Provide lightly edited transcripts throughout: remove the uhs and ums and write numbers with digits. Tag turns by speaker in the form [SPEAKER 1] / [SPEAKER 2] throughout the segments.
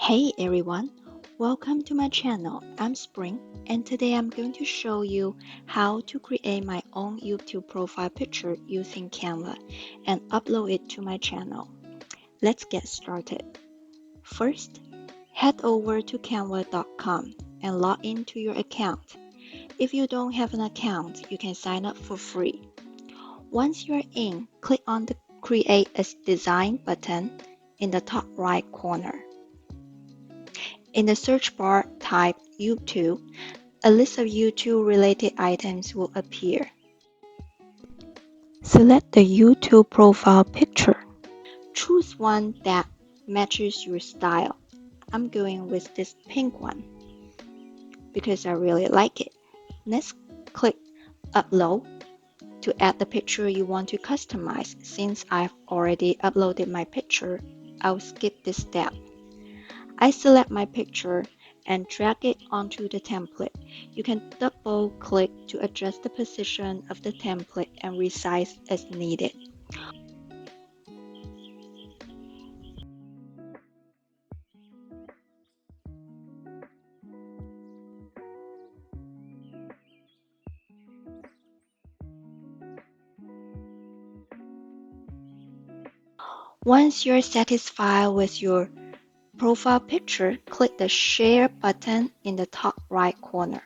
[SPEAKER 1] Hey everyone, welcome to my channel. I'm Spring and today I'm going to show you how to create my own YouTube profile picture using Canva and upload it to my channel. Let's get started. First, head over to canva.com and log into your account. If you don't have an account, you can sign up for free. Once you're in, click on the Create a Design button in the top right corner. In the search bar, type YouTube. A list of YouTube-related items will appear. Select the YouTube profile picture. Choose one that matches your style. I'm going with this pink one because I really like it. Next, click Upload to add the picture you want to customize. Since I've already uploaded my picture, I'll skip this step. I select my picture and drag it onto the template. You can double click to adjust the position of the template and resize as needed. Once you're satisfied with your profile picture, click the Share button in the top right corner.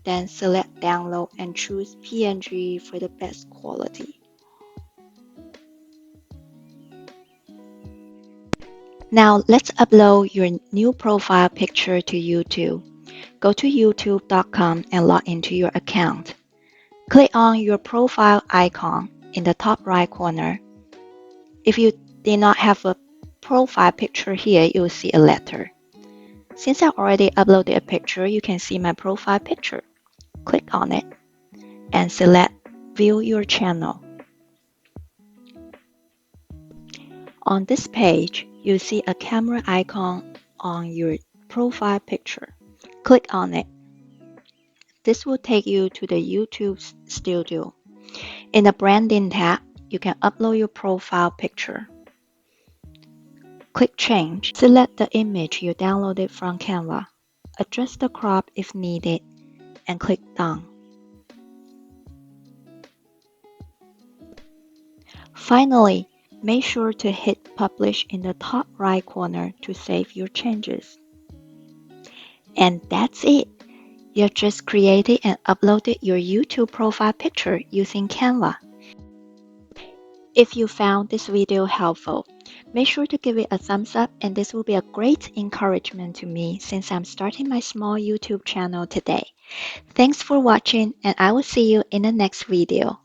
[SPEAKER 1] Then select Download and choose PNG for the best quality. Now let's upload your new profile picture to YouTube. Go to youtube.com and log into your account. Click on your profile icon in the top right corner. If you did not have a profile picture here, you will see a letter. Since I already uploaded a picture, you can see my profile picture. Click on it and select View Your Channel. On this page, you see a camera icon on your profile picture. Click on it. This will take you to the YouTube Studio. In the Branding tab, you can upload your profile picture. Click Change. Select the image you downloaded from Canva. Adjust the crop if needed, and click Done. Finally, make sure to hit Publish in the top right corner to save your changes. And that's it! You just created and uploaded your YouTube profile picture using Canva. If you found this video helpful, make sure to give it a thumbs up, and this will be a great encouragement to me since I'm starting my small YouTube channel today. Thanks for watching, and I will see you in the next video.